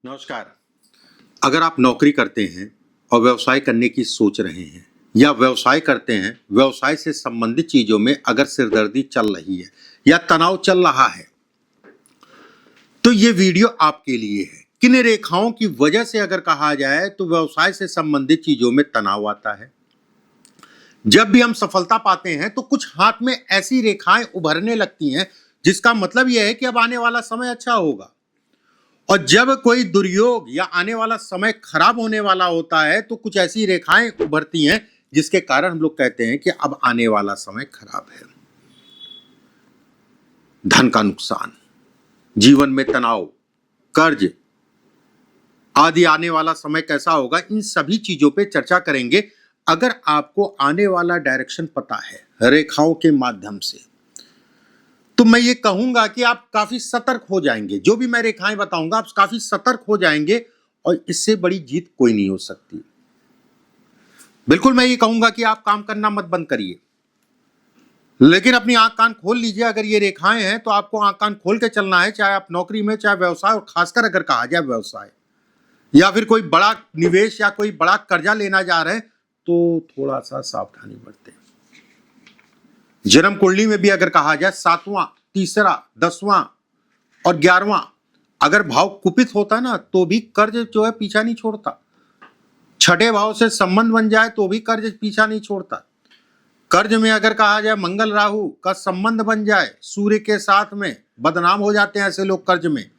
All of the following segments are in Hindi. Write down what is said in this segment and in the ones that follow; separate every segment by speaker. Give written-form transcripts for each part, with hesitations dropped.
Speaker 1: नमस्कार। अगर आप नौकरी करते हैं और व्यवसाय करने की सोच रहे हैं या व्यवसाय करते हैं, व्यवसाय से संबंधित चीजों में अगर सिरदर्दी चल रही है या तनाव चल रहा है, तो ये वीडियो आपके लिए है। किन रेखाओं की वजह से अगर कहा जाए तो व्यवसाय से संबंधित चीजों में तनाव आता है। जब भी हम सफलता पाते हैं तो कुछ हाथ में ऐसी रेखाएं उभरने लगती हैं जिसका मतलब यह है कि अब आने वाला समय अच्छा होगा। और जब कोई दुर्योग या आने वाला समय खराब होने वाला होता है तो कुछ ऐसी रेखाएं उभरती हैं जिसके कारण हम लोग कहते हैं कि अब आने वाला समय खराब है। धन का नुकसान, जीवन में तनाव, कर्ज आदि आने वाला समय कैसा होगा, इन सभी चीजों पे चर्चा करेंगे। अगर आपको आने वाला डायरेक्शन पता है रेखाओं के माध्यम से, तो मैं ये कहूंगा कि आप काफी सतर्क हो जाएंगे। जो भी मैं रेखाएं बताऊंगा आप काफी सतर्क हो जाएंगे और इससे बड़ी जीत कोई नहीं हो सकती। बिल्कुल मैं ये कहूंगा कि आप काम करना मत बंद करिए, लेकिन अपनी आंख कान खोल लीजिए। अगर ये रेखाएं हैं तो आपको आंख कान खोल के चलना है, चाहे आप नौकरी में, चाहे व्यवसाय, और खासकर अगर कहा जाए व्यवसाय या फिर कोई बड़ा निवेश या कोई बड़ा कर्जा लेना जा रहे हैं तो थोड़ा सा सावधानी बरतें। जन्म कुंडली में भी अगर कहा जाए 7वां, तीसरा, 10वां और 11वां अगर भाव कुपित होता ना तो भी कर्ज जो है पीछा नहीं छोड़ता। छठे भाव से संबंध बन जाए तो भी कर्ज पीछा नहीं छोड़ता। कर्ज में अगर कहा जाए मंगल राहु का संबंध बन जाए सूर्य के साथ में, बदनाम हो जाते हैं ऐसे लोग कर्ज में।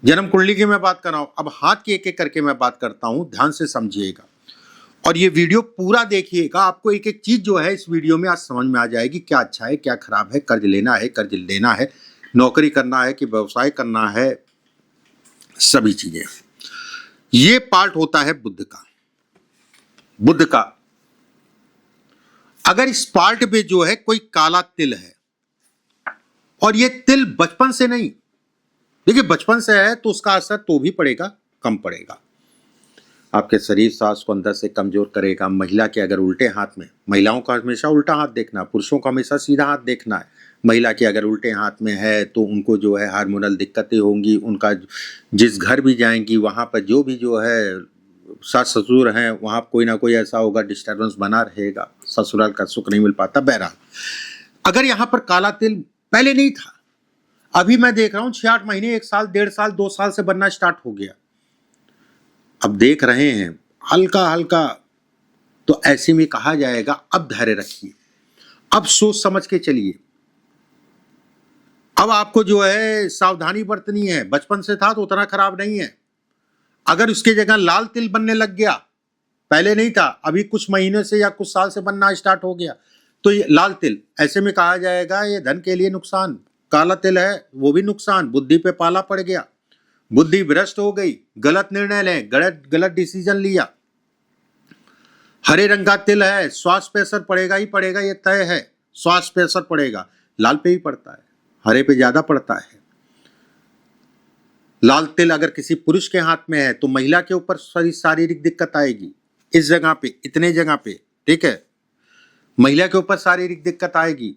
Speaker 1: जन्म कुंडली की मैं बात कर रहा हूं, अब हाथ की एक एक करके मैं बात करता हूं, ध्यान से समझिएगा और ये वीडियो पूरा देखिएगा। आपको एक एक चीज जो है इस वीडियो में आज समझ में आ जाएगी, क्या अच्छा है क्या खराब है, कर्ज लेना है, कर्ज लेना है, नौकरी करना है कि व्यवसाय करना है, सभी चीजें। ये पार्ट होता है बुध का। बुध का अगर इस पार्ट पे जो है कोई काला तिल है, और ये तिल बचपन से नहीं, देखिए बचपन से है तो उसका असर तो भी पड़ेगा, कम पड़ेगा, आपके शरीर सांस को अंदर से कमजोर करेगा। महिला के अगर उल्टे हाथ में, महिलाओं का हमेशा उल्टा हाथ देखना, पुरुषों का हमेशा सीधा हाथ देखना है। महिला के अगर उल्टे हाथ में है तो उनको जो है हार्मोनल दिक्कतें होंगी। उनका जिस घर भी जाएंगी वहाँ पर जो भी जो है सास ससुर हैं वहाँ कोई ना कोई ऐसा होगा, डिस्टर्बेंस बना रहेगा, ससुराल का सुख नहीं मिल पाता। बहरहाल अगर यहाँ पर काला तिल पहले नहीं था, अभी मैं देख रहा हूँ 6-8 महीने, 1 साल, 1.5 साल, 2 साल से बनना स्टार्ट हो गया, अब देख रहे हैं हल्का हल्का, तो ऐसे में कहा जाएगा अब धैर्य रखिए, अब सोच समझ के चलिए, अब आपको जो है सावधानी बरतनी है। बचपन से था तो उतना खराब नहीं है। अगर उसके जगह लाल तिल बनने लग गया, पहले नहीं था, अभी कुछ महीने से या कुछ साल से बनना स्टार्ट हो गया, तो ये लाल तिल, ऐसे में कहा जाएगा ये धन के लिए नुकसान। काला तिल है वो भी नुकसान, बुद्धि पे पाला पड़ गया, बुद्धि भ्रष्ट हो गई, गलत निर्णय लें, गलत डिसीजन लिया। हरे रंग का तिल है, स्वास्थ्य पे असर पड़ेगा ही पड़ेगा, ये तय है, स्वास्थ्य पे असर पड़ेगा। लाल पे ही पड़ता है, हरे पे ज्यादा पड़ता है। लाल तिल अगर किसी पुरुष के हाथ में है तो महिला के ऊपर शारीरिक दिक्कत आएगी, इस जगह पे, इतने जगह पे, ठीक है, महिला के ऊपर शारीरिक दिक्कत आएगी।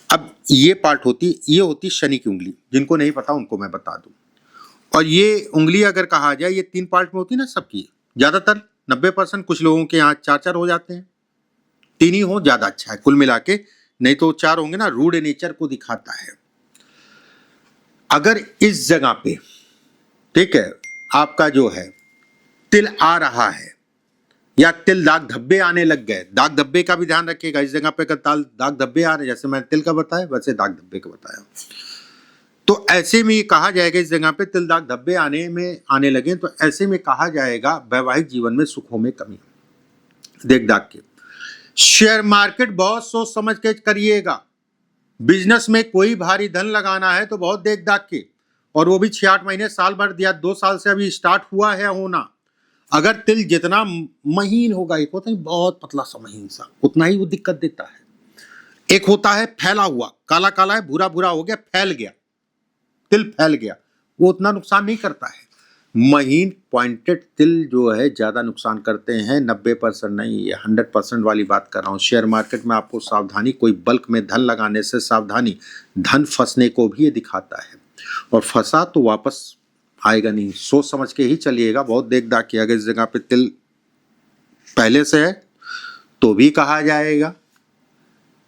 Speaker 1: अब ये पार्ट ये होती शनि की उंगली, जिनको नहीं पता उनको मैं बता दूं। और ये उंगली अगर कहा जाए ये 3 पार्ट में होती ना सबकी, ज्यादातर 90%, कुछ लोगों के यहाँ 4-4 हो जाते हैं, 3 ही हो ज्यादा अच्छा है कुल मिला के, नहीं तो 4 होंगे ना, रूड नेचर को दिखाता है। अगर इस जगह पे, ठीक है, आपका जो है तिल आ रहा है या तिल दाग धब्बे आने लग गए, दाग धब्बे का भी ध्यान रखिएगा। इस जगह पे दाग धब्बे आ रहे, जैसे मैंने तिल का बताया वैसे दाग धब्बे का बताया, तो ऐसे में ये कहा जाएगा इस जगह पे तिल दाग धब्बे आने लगे तो ऐसे में कहा जाएगा वैवाहिक जीवन में सुखों में कमी। देख दाग के शेयर मार्केट बहुत सोच समझ के करिएगा। बिजनेस में कोई भारी धन लगाना है तो बहुत देख दाग के, और वो भी 6-8 महीने, साल भर या 2 साल से अभी स्टार्ट हुआ है होना। अगर तिल जितना महीन होगा, एक होता है बहुत पतला सा महीन सा, उतना ही वो दिक्कत देता है। एक होता है फैला हुआ, काला काला है, भूरा भूरा हो गया, फैल गया, तिल फैल गया, वो उतना नुकसान नहीं करता है। महीन पॉइंटेड तिल जो है ज्यादा नुकसान करते हैं, 90% नहीं, ये 100% वाली बात कर रहा हूँ। शेयर मार्केट में आपको सावधानी, कोई बल्क में धन लगाने से सावधानी, धन फंसने को भी ये दिखाता है, और फंसा तो वापस आएगा नहीं। सोच समझ के ही चलिएगा, बहुत देख दाख के। अगर इस जगह पे तिल पहले से है तो भी कहा जाएगा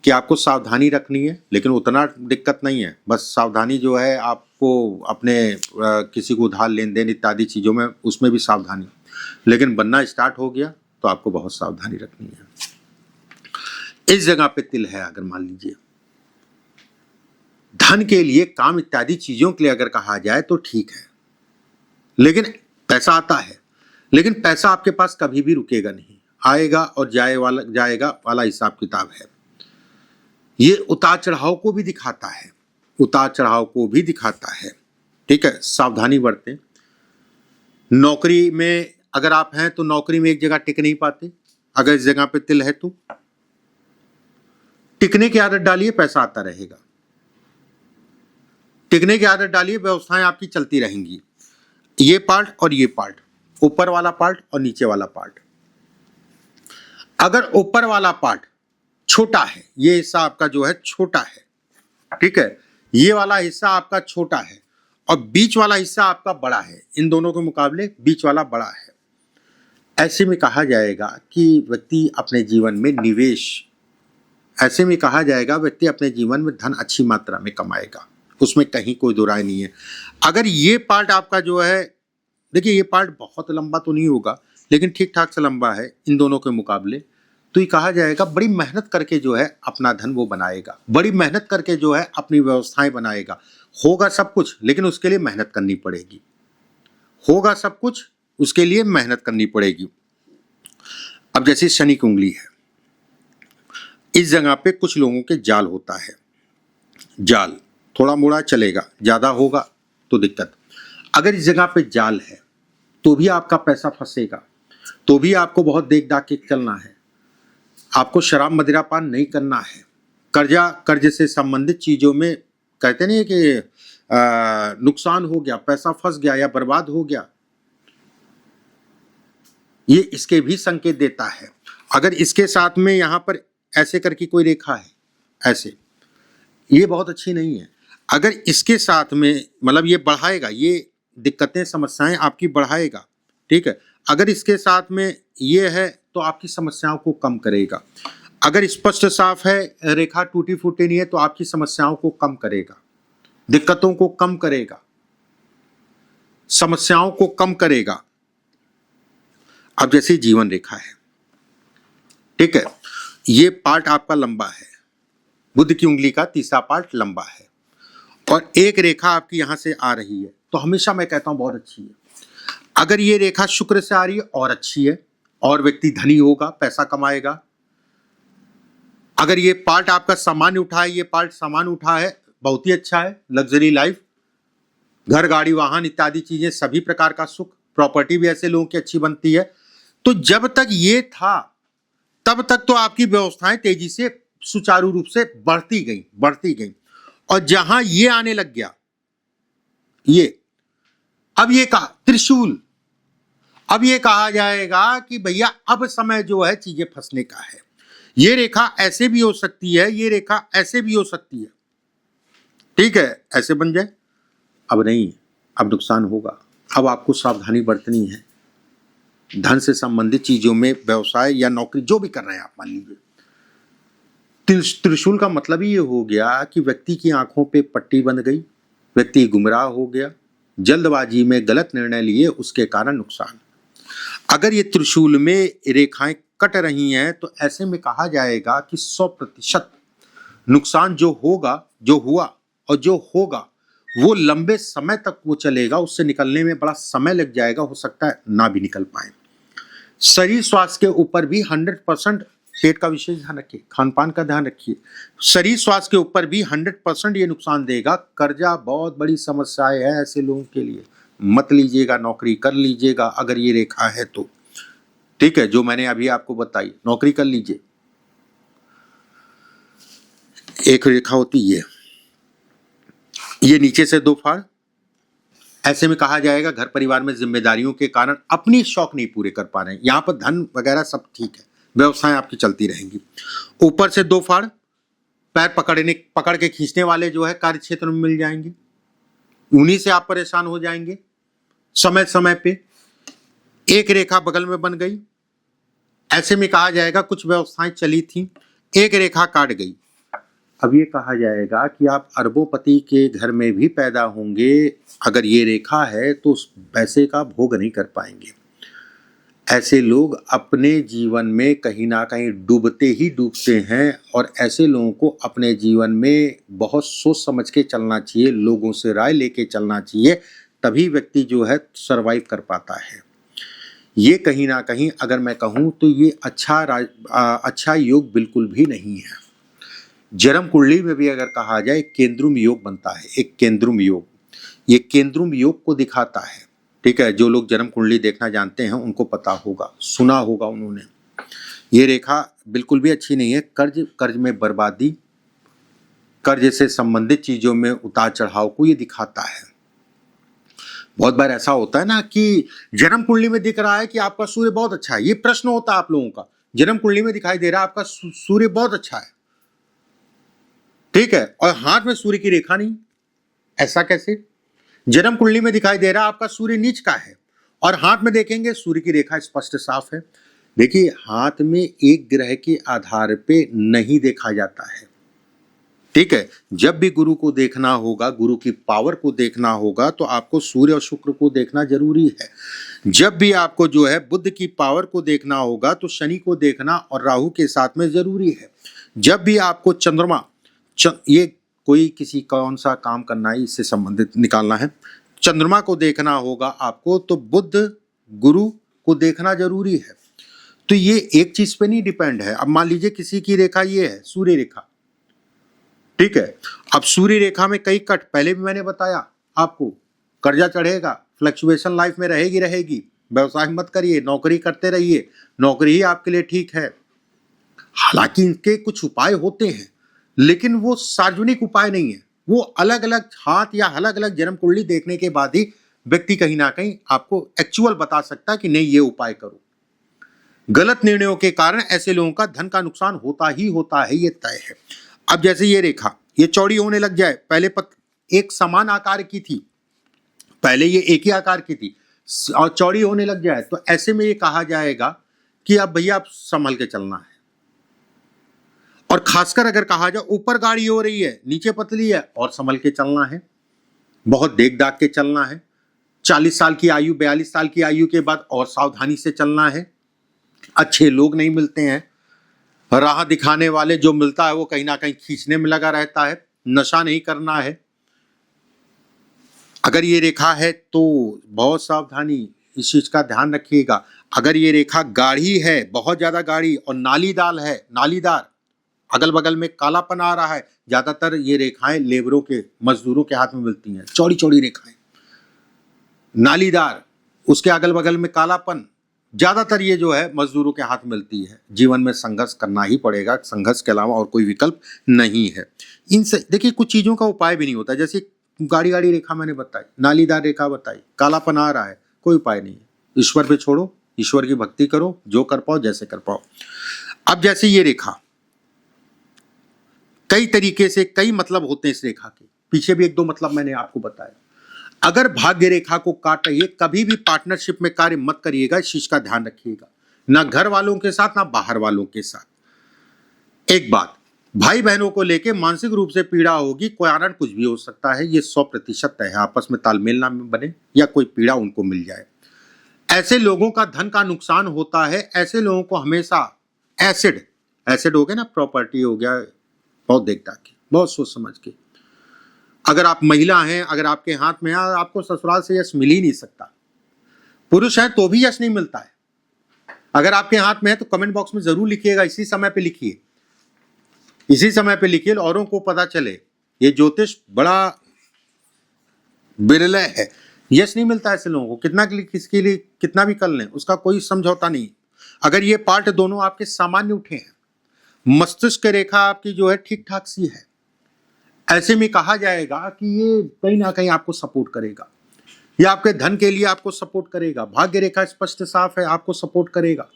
Speaker 1: कि आपको सावधानी रखनी है, लेकिन उतना दिक्कत नहीं है। बस सावधानी जो है आपको अपने किसी को उधार लेन देन इत्यादि चीज़ों में, उसमें भी सावधानी, लेकिन बनना स्टार्ट हो गया तो आपको बहुत सावधानी रखनी है। इस जगह पे तिल है, अगर मान लीजिए धन के लिए, काम इत्यादि चीजों के लिए अगर कहा जाए तो ठीक है, लेकिन पैसा आता है, लेकिन पैसा आपके पास कभी भी रुकेगा नहीं, आएगा और जाएगा वाला हिसाब किताब है। ये उतार चढ़ाव को भी दिखाता है, उतार चढ़ाव को भी दिखाता है। ठीक है, सावधानी बरतें। नौकरी में अगर आप हैं तो नौकरी में एक जगह टिक नहीं पाते, अगर इस जगह पे तिल है तो टिकने की आदत डालिए, पैसा आता रहेगा। टिकने की आदत डालिए, व्यवस्थाएं आपकी चलती रहेंगी। ये पार्ट और ये पार्ट, ऊपर वाला पार्ट और नीचे वाला पार्ट। अगर ऊपर वाला पार्ट छोटा है, ये हिस्सा आपका जो है छोटा है, ठीक है, ये वाला हिस्सा आपका छोटा है और बीच वाला हिस्सा आपका बड़ा है, इन दोनों के मुकाबले बीच वाला बड़ा है, ऐसे में कहा जाएगा कि व्यक्ति अपने जीवन में निवेश, ऐसे में कहा जाएगा व्यक्ति अपने जीवन में धन अच्छी मात्रा में कमाएगा, उसमें कहीं कोई दो राय नहीं है। अगर ये पार्ट आपका जो है, देखिए ये पार्ट बहुत लंबा तो नहीं होगा लेकिन ठीक ठाक से लंबा है इन दोनों के मुकाबले, तो ये कहा जाएगा बड़ी मेहनत करके जो है अपना धन वो बनाएगा, बड़ी मेहनत करके जो है अपनी व्यवस्थाएं बनाएगा। होगा सब कुछ लेकिन उसके लिए मेहनत करनी पड़ेगी, होगा सब कुछ उसके लिए मेहनत करनी पड़ेगी। अब जैसे शनि की उंगली है, इस जगह पे कुछ लोगों के जाल होता है, जाल थोड़ा मोड़ा चलेगा, ज्यादा होगा तो दिक्कत। अगर इस जगह पे जाल है तो भी आपका पैसा फंसेगा, तो भी आपको बहुत देख दाख के चलना है। आपको शराब मदिरा पान नहीं करना है। कर्ज से संबंधित चीजों में कहते नहीं कि नुकसान हो गया, पैसा फंस गया या बर्बाद हो गया, ये इसके भी संकेत देता है। अगर इसके साथ में यहां पर ऐसे करके कोई रेखा है, ऐसे, ये बहुत अच्छी नहीं है। अगर इसके साथ में मतलब ये बढ़ाएगा, ये दिक्कतें समस्याएं आपकी बढ़ाएगा, ठीक है। अगर इसके साथ में ये है तो आपकी समस्याओं को कम करेगा। अगर स्पष्ट साफ है, रेखा टूटी फूटी नहीं है, तो आपकी समस्याओं को कम करेगा, दिक्कतों को कम करेगा, समस्याओं को कम करेगा। अब जैसे जीवन रेखा है, ठीक है, ये पार्ट आपका लंबा है, बुध की उंगली का तीसरा पार्ट लंबा है और एक रेखा आपकी यहां से आ रही है, तो हमेशा मैं कहता हूं बहुत अच्छी है। अगर ये रेखा शुक्र से आ रही है और अच्छी है, और व्यक्ति धनी होगा, पैसा कमाएगा। अगर ये पार्ट आपका सामान्य उठा है, ये पार्ट सामान्य उठा है, बहुत ही अच्छा है। लग्जरी लाइफ, घर गाड़ी वाहन इत्यादि चीजें, सभी प्रकार का सुख, प्रॉपर्टी भी ऐसे लोगों की अच्छी बनती है। तो जब तक ये था तब तक तो आपकी व्यवस्थाएं तेजी से सुचारू रूप से बढ़ती गई, और जहां ये आने लग गया, ये अब ये कहा त्रिशूल, अब ये कहा जाएगा कि भैया अब समय जो है चीजें फंसने का है। ये रेखा ऐसे भी हो सकती है, ये रेखा ऐसे भी हो सकती है, ठीक है, ऐसे बन जाए, अब नहीं, अब नुकसान होगा। अब आपको सावधानी बरतनी है। धन से संबंधित चीजों में, व्यवसाय या नौकरी जो भी कर रहे हैं आप, मान लीजिए त्रिशूल का मतलब ही ये हो गया कि व्यक्ति की आंखों पे पट्टी बंध गई, व्यक्ति गुमराह हो गया, जल्दबाजी में गलत निर्णय लिए, उसके कारण नुकसान। अगर ये त्रिशूल में रेखाएं कट रही हैं तो ऐसे में कहा जाएगा कि 100% नुकसान जो होगा, जो हुआ और जो होगा, वो लंबे समय तक वो चलेगा, उससे निकलने में बड़ा समय लग जाएगा, हो सकता है ना भी निकल पाए। शरीर स्वास्थ्य के ऊपर भी 100%, पेट का विशेष ध्यान रखिए, खान पान का ध्यान रखिए। शरीर स्वास्थ्य के ऊपर भी 100% ये नुकसान देगा। कर्जा बहुत बड़ी समस्याएं है ऐसे लोगों के लिए, मत लीजिएगा, नौकरी कर लीजिएगा अगर ये रेखा है तो, ठीक है, जो मैंने अभी आपको बताई, नौकरी कर लीजिए। एक रेखा होती है ये नीचे से 2 फाड़, ऐसे में कहा जाएगा घर परिवार में जिम्मेदारियों के कारण अपनी शौक नहीं पूरे कर पा रहे हैं। यहां पर धन वगैरह सब ठीक है, व्यवसाय आपकी चलती रहेंगी। ऊपर से 2 फाड़, पैर पकड़ के खींचने वाले जो है कार्य क्षेत्र में मिल जाएंगे, उन्हीं से आप परेशान हो जाएंगे। समय समय पे एक रेखा बगल में बन गई, ऐसे में कहा जाएगा कुछ व्यवस्थाएं चली थी, एक रेखा काट गई। अब ये कहा जाएगा कि आप अरबोपति के घर में भी पैदा होंगे, अगर ये रेखा है तो उस पैसे का भोग नहीं कर पाएंगे। ऐसे लोग अपने जीवन में कहीं ना कहीं डूबते ही डूबते हैं, और ऐसे लोगों को अपने जीवन में बहुत सोच समझ के चलना चाहिए, लोगों से राय लेके चलना चाहिए, तभी व्यक्ति जो है सरवाइव कर पाता है। ये कहीं ना कहीं अगर मैं कहूँ तो ये अच्छा योग बिल्कुल भी नहीं है। जन्म कुंडली में भी अगर कहा जाए केंद्रुम योग बनता है, एक केंद्रुम योग, ये केंद्रुम योग को दिखाता है। ठीक है, जो लोग जन्म कुंडली देखना जानते हैं उनको पता होगा, सुना होगा उन्होंने। ये रेखा बिल्कुल भी अच्छी नहीं है। कर्ज में बर्बादी, कर्ज से संबंधित चीजों में उतार चढ़ाव को ये दिखाता है। बहुत बार ऐसा होता है ना कि जन्म कुंडली में दिख रहा है कि आपका सूर्य बहुत अच्छा है, ये प्रश्न होता है आप लोगों का, जन्म कुंडली में दिखाई दे रहा है आपका सूर्य बहुत अच्छा है, ठीक है, और हाथ में सूर्य की रेखा नहीं, ऐसा कैसे? जन्म कुंडली में दिखाई दे रहा है आपका सूर्य नीच का है, और हाथ में देखेंगे सूर्य की रेखा स्पष्ट साफ है। देखिए, हाथ में एक ग्रह के आधार पे नहीं देखा जाता है, ठीक है। जब भी गुरु को देखना होगा, गुरु की पावर को देखना होगा, तो आपको सूर्य और शुक्र को देखना जरूरी है। जब भी आपको जो है बुध की पावर को देखना होगा तो शनि को देखना और राहु के साथ में जरूरी है। जब भी आपको चंद्रमा, ये कोई किसी कौन सा काम करना है इससे संबंधित निकालना है, चंद्रमा को देखना होगा आपको, तो बुध गुरु को देखना जरूरी है। तो ये एक चीज पे नहीं डिपेंड है। अब मान लीजिए किसी की रेखा ये है सूर्य रेखा, ठीक है, अब सूर्य रेखा में कई कट, पहले भी मैंने बताया आपको, कर्जा चढ़ेगा, फ्लक्चुएशन लाइफ में रहेगी, व्यवसाय मत करिए, नौकरी करते रहिए, नौकरी ही आपके लिए ठीक है। हालांकि इनके कुछ उपाय होते हैं, लेकिन वो सार्वजनिक उपाय नहीं है, वो अलग अलग हाथ या अलग अलग जन्म कुंडली देखने के बाद ही व्यक्ति कहीं ना कहीं आपको एक्चुअल बता सकता है कि नहीं ये उपाय करो। गलत निर्णयों के कारण ऐसे लोगों का धन का नुकसान होता ही होता है, ये तय है। अब जैसे ये रेखा ये चौड़ी होने लग जाए, पहले एक समान आकार की थी, पहले ये एक ही आकार की थी, और चौड़ी होने लग जाए तो ऐसे में ये कहा जाएगा कि अब भैया आप संभल के चलना है। और खासकर अगर कहा जाए ऊपर गाढ़ी हो रही है, नीचे पतली है, और संभल के चलना है, बहुत देख दाग के चलना है। 40 साल की आयु, 42 साल की आयु के बाद और सावधानी से चलना है। अच्छे लोग नहीं मिलते हैं, राह दिखाने वाले जो मिलता है वो कहीं ना कहीं खींचने में लगा रहता है। नशा नहीं करना है। अगर ये रेखा है तो बहुत सावधानी, इस चीज का ध्यान रखिएगा। अगर ये रेखा गाढ़ी है, बहुत ज्यादा गाढ़ी, और नालीदार, अगल बगल में कालापन आ रहा है, ज्यादातर ये रेखाएं लेबरों के, मजदूरों के हाथ में मिलती हैं, चौड़ी चौड़ी रेखाएं, नालीदार, उसके अगल बगल में कालापन, ज्यादातर ये जो है मजदूरों के हाथ मिलती है। जीवन में संघर्ष करना ही पड़ेगा, संघर्ष के अलावा और कोई विकल्प नहीं है। इनसे देखिए कुछ चीजों का उपाय भी नहीं होता, जैसे गाड़ी रेखा मैंने बताई, नालीदार रेखा बताई, कालापन आ रहा है, कोई उपाय नहीं है। ईश्वर पे छोड़ो, ईश्वर की भक्ति करो, जो कर पाओ जैसे कर पाओ। अब जैसे ये रेखा, कई तरीके से कई मतलब होते हैं इस रेखा के, पीछे भी 1-2 मतलब मैंने आपको बताया। अगर भाग्य रेखा को काट रही है, कभी भी पार्टनरशिप में कार्य मत करिएगा, इस चीज का ध्यान रखिएगा, ना घर वालों के साथ ना बाहर वालों के साथ। एक बात, भाई बहनों को लेके मानसिक रूप से पीड़ा होगी, कोई कारण कुछ भी हो सकता है, ये 100% तय है। आपस में तालमेल ना बने या कोई पीड़ा उनको मिल जाए, ऐसे लोगों का धन का नुकसान होता है। ऐसे लोगों को हमेशा एसिड हो गया ना, प्रॉपर्टी हो गया, बहुत देखता के, बहुत सोच समझ के। अगर आप महिला हैं, अगर आपके हाथ में है, आपको ससुराल से यश मिल ही नहीं सकता। पुरुष है तो भी यश नहीं मिलता है। अगर आपके हाथ में है तो कमेंट बॉक्स में जरूर लिखिएगा, इसी समय पे लिखिए, इसी समय पे लिखिए, औरों को पता चले। ये ज्योतिष बड़ा बिरले है, यश नहीं मिलता ऐसे लोगों को, किसके लिए कितना भी कर लें उसका कोई समझौता नहीं। अगर ये पार्ट दोनों आपके सामान्य उठे हैं, मस्तिष्क रेखा आपकी जो है ठीक ठाक सी है, ऐसे में कहा जाएगा कि ये कहीं ना कहीं आपको सपोर्ट करेगा, ये आपके धन के लिए आपको सपोर्ट करेगा। भाग्य रेखा स्पष्ट साफ है, आपको सपोर्ट करेगा,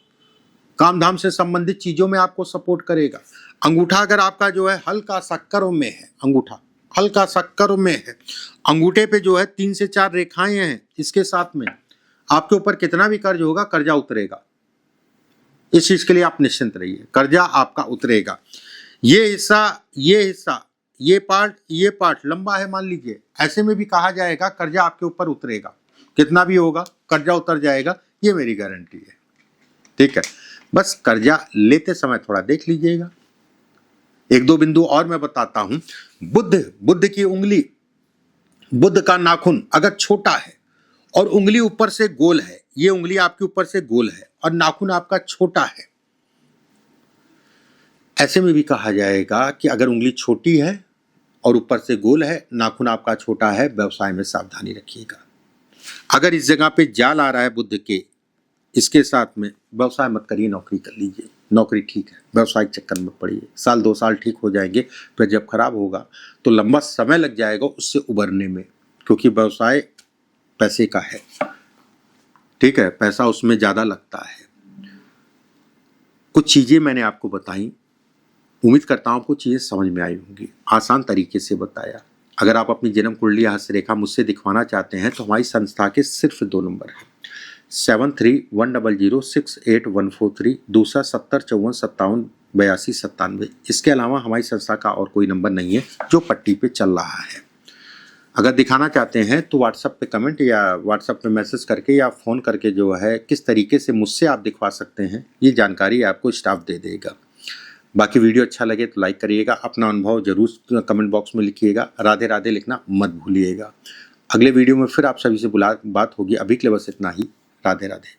Speaker 1: काम धाम से संबंधित चीजों में आपको सपोर्ट करेगा। अंगूठा अगर आपका जो है हल्का सा कर्व में है, अंगूठा हल्का सा कर्व में है, अंगूठे पे जो है 3 से 4 रेखाएं हैं, इसके साथ में आपके ऊपर कितना भी कर्ज होगा, कर्जा उतरेगा। इस चीज के लिए आप निश्चिंत रहिए, कर्जा आपका उतरेगा। ये हिस्सा ये पार्ट लंबा है मान लीजिए, ऐसे में भी कहा जाएगा कर्जा आपके ऊपर उतरेगा, कितना भी होगा कर्जा उतर जाएगा, ये मेरी गारंटी है। ठीक है, बस कर्जा लेते समय थोड़ा देख लीजिएगा। एक दो बिंदु और मैं बताता हूं। बुद्ध की उंगली, बुद्ध का नाखून अगर छोटा है और उंगली ऊपर से गोल है, ये उंगली आपके ऊपर से गोल है और नाखून आपका छोटा है, ऐसे में भी कहा जाएगा कि अगर उंगली छोटी है और ऊपर से गोल है, नाखून आपका छोटा है, व्यवसाय में सावधानी रखिएगा। अगर इस जगह पे जाल आ रहा है बुद्ध के, इसके साथ में व्यवसाय मत करिए, नौकरी कर लीजिए। नौकरी ठीक है, व्यवसायिक चक्कर में पड़िए, साल 2 साल ठीक हो जाएंगे, फिर जब खराब होगा तो लंबा समय लग जाएगा उससे उबरने में, क्योंकि व्यवसाय पैसे का है। ठीक है, पैसा उसमें ज़्यादा लगता है। कुछ चीज़ें मैंने आपको बताई, उम्मीद करता हूँ आपको चीज़ें समझ में आई होंगी, आसान तरीके से बताया। अगर आप अपनी जन्म कुंडली हस्तरेखा मुझसे दिखवाना चाहते हैं तो हमारी संस्था के सिर्फ 2 नंबर हैं, 7310068143, दूसरा 705457 इसके अलावा हमारी संस्था का और कोई नंबर नहीं है जो पट्टी पे चल रहा है। अगर दिखाना चाहते हैं तो व्हाट्सएप पे कमेंट या व्हाट्सएप पे मैसेज करके या फ़ोन करके जो है किस तरीके से मुझसे आप दिखवा सकते हैं, ये जानकारी आपको स्टाफ दे देगा। बाकी वीडियो अच्छा लगे तो लाइक करिएगा, अपना अनुभव जरूर कमेंट बॉक्स में लिखिएगा, राधे राधे लिखना मत भूलिएगा। अगले वीडियो में फिर आप सभी से बात होगी, अभी के लिए बस इतना ही। राधे राधे।